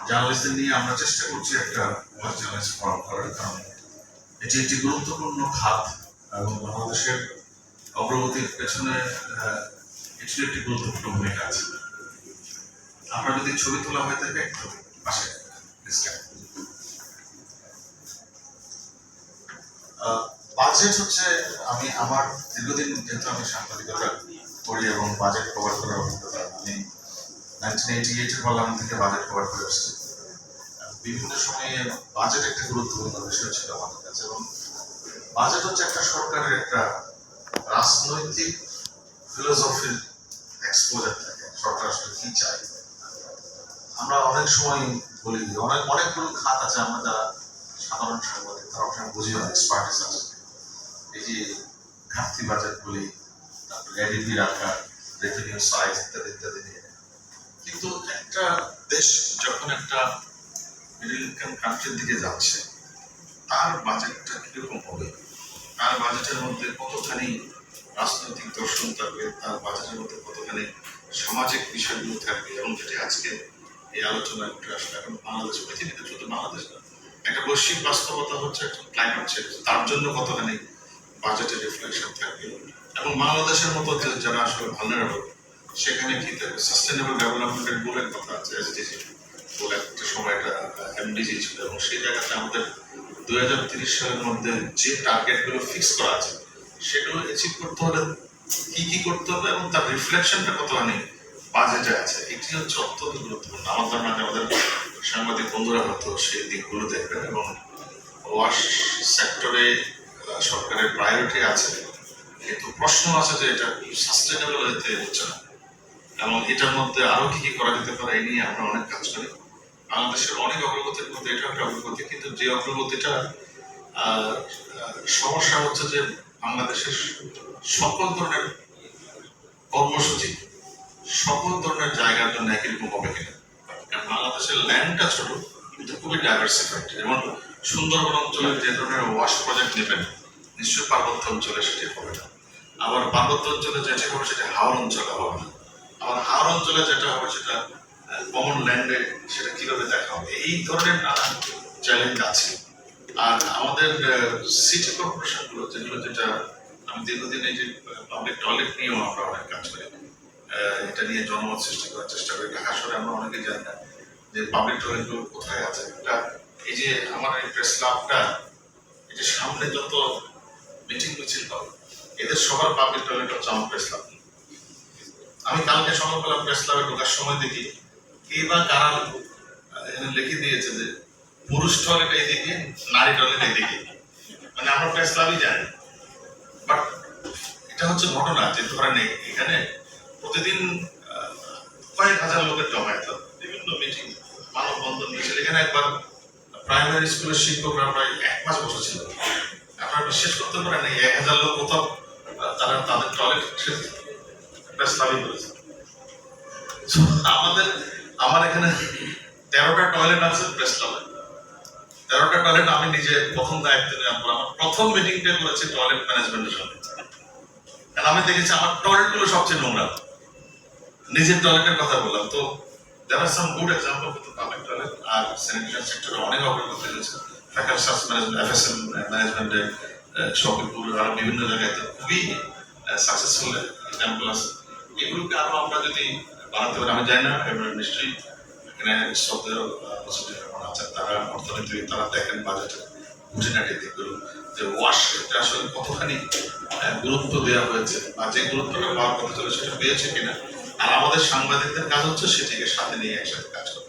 জার্নালিস্টদের নিয়ে আমরা চেষ্টা করছি একটা জার্নালিস্ট ফর্ম করার, কারণ এটি একটি গুরুত্বপূর্ণ খাত এবং বাংলাদেশের অগ্রগতির পেছনে এটির একটি গুরুত্বপূর্ণ ভূমিকা আছে। আপনার যদি ছবি তোলা হয়ে থাকে একটু পাশে বাজেট হচ্ছে, আমি আমার দীর্ঘদিন যেহেতু আমি সাংবাদিকতা করি এবং বাজেট কভার করার অভিজ্ঞতা, আমি 1988 পার্লামেন্ট থেকে বাজেট কভার করে আসছি। বিভিন্ন সময়ে বাজেট একটা গুরুত্বপূর্ণ বিষয় ছিল আমাদের কাছে, এবং বাজেট হচ্ছে একটা সরকারের একটা রাজনৈতিক ফিলোসফির এক্সপোজার থাকে, সরকার আসলে কি চায়। আমরা অনেক সময় বলি অনেকগুলো খাত আছে, আমরা যারা সাধারণ সাংবাদিক তারা অনেক বুঝি না, এক্সপার্টিস আছে। এই যে ঘাটতি বাজেট বলি, তারপরে এডিপি রাখা, রেভিনিউ সাইজ ইত্যাদি ইত্যাদি নিয়ে। কিন্তু একটা দেশ যখন একটা মিডল ইনকাম কান্ট্রির দিকে যাচ্ছে, তার বাজেটটা কিরকম হবে, তার বাজেটের মধ্যে কতখানি রাজনৈতিক দর্শন থাকবে, তার বাজেটের মধ্যে কতখানি সামাজিক বিষয়গুলো থাকবে, এবং যেটি আজকে এই আলোচনা উঠে আসলে এখন বাংলাদেশ, পৃথিবীতে শুধু বাংলাদেশ না, একটা বৈশ্বিক বাস্তবতা হচ্ছে একটা ক্লাইমেট চেঞ্জ, তার জন্য কতখানি বাজেটের রিফ্লেকশন থাকবে, এবং বাংলাদেশের মতো যারা আসলে ভালনারেবল সেখানে কি থাকবে। সাস্টেনেবল ডেভেলপমেন্টের গোলের কথা আছে, এসডিজি বলে একটা সময় একটা এমডিজি ছিল, এবং সেই জায়গাতে আমাদের 2030 সালের মধ্যে যে টার্গেটগুলো ফিক্স করা আছে সেগুলো অ্যাচিভ করতে হলে কি কি করতে হবে, এবং তার রিফ্লেকশনটা কতখানি বাজেটে আছে, এটি হচ্ছে অত্যন্ত গুরুত্বপূর্ণ। আমার ধারণা আমাদের সাংবাদিক বন্ধুরা হয়তো সেই দিকগুলো দেখবেন, এবং ওয়াশ সেক্টরে সরকারের প্রায়োরিটি আছে, কিন্তু প্রশ্ন আছে যে এটা সাস্টেনেবল হতে হচ্ছে না, এবং এটার মধ্যে আরো কি কি করা যেতে পারে এই নিয়ে আমরা অনেক কাজ করি। বাংলাদেশের অনেক অগ্রগতির মধ্যে এটা একটা অগ্রগতি, কিন্তু যে অগ্রগতিটা সমস্যা হচ্ছে যে বাংলাদেশের সকল ধরনের কর্মসূচি সকল ধরনের জায়গার জন্য একই রকম হবে কিনা। কারণ বাংলাদেশের ল্যান্ডটা ছোট কিন্তু খুবই ডাইভার্সিফাইড, যেমন সুন্দরবন অঞ্চলে যে ধরনের ওয়াশ প্রজেক্ট নেবেন নিশ্চয়ই পার্বত্য অঞ্চলে সেটি হবে না, আবার পার্বত্য অঞ্চলে যেটি হবে সেটা হাওড় অঞ্চলে হবে না, আবার হাওড় অঞ্চলে যেটা হবে সেটা কমন ল্যান্ডে সেটা কিভাবে দেখা হবে। এই ধরনের নানা চ্যালেঞ্জ আছে। আর আমাদের সিটি কর্পোরেশনগুলো যেগুলো, যেটা আমি দীর্ঘদিন এই যে পাবলিক টয়লেট নিয়েও আমরা অনেক কাজ করি, এটা নিয়ে জনমত সৃষ্টি করার চেষ্টা করি। ঢাকা শহরে আমরা অনেকে জানি না যে পাবলিক টয়লেটগুলো কোথায় আছে। এটা এই যে আমার এই প্রেস ক্লাবটা, এই যে সামনে যত মিটিং মিছিল হবে এদের সবার পাবলিক টয়লেট হচ্ছে আমার প্রেস ক্লাব। আমি কালকে সকালবেলা প্রেস ক্লাবে ঢোকার সময় দেখি কে বা কারা লিখে দিয়েছে যে পুরুষ টয়লেট এইদিকে, নারী টয়লেট এইদিকে, মানে আমরা প্রেস ক্লাবই জানি। বাট এটা হচ্ছে ঘটনা যে ধরেন এখানে প্রতিদিন কয়েক হাজার লোকের জমায়েত, বিভিন্ন মিটিং, মানববন্ধন মিছিল। এখানে একবার প্রাইমারি স্কুলের শিক্ষকরা প্রায় 1 মাস বসেছিল। আপনারা বিশ্বাস করতে পারেন এই 1000 লোক কোথাও তারা তাদের টয়লেট প্রেস ক্লাবই করেছে। আমার এখানে 13টা টয়লেট আছে প্রেস ক্লাবে, 13টা টয়লেট আমি নিজে প্রথম দায়িত্ব নেওয়ার পর আমার প্রথম মিটিংটা করেছি টয়লেট ম্যানেজমেন্টের সঙ্গে। আমি দেখেছি আমার টয়লেট গুলো সবচেয়ে নোংরা, নিজের টয়লেটের কথা বললাম। তো there are some good example of the public toilet আর স্যানিটেশন সেক্টরে অনেক অগ্রগতি হয়েছে। ফ্যাকাল্টি সার্ভিস ম্যানেজমেন্ট, এফএসএম ম্যানেজমেন্টে শপিপুর আর বিভিন্ন জায়গায় খুবই সাকসেসফুল এক্সাম্পল আছে। এগুলোকে আরো আমরা যদি বানাতে পারি, আমি জানি না, নিশ্চয়ই এখানে শ্রদ্ধেয় আছেন তারা অর্থনীতি, তারা দেখেন বাজেটের খুঁটিনাটি দিকগুলো, যে ওয়াশ এটা আসলে কতখানি গুরুত্ব দেওয়া হয়েছে, আর যে গুরুত্বটা পাওয়ার কথা ছিল সেটা পেয়েছে কিনা। আর আমাদের সাংবাদিকদের কাজ হচ্ছে সেটিকে সাথে নিয়ে একসাথে কাজ করা।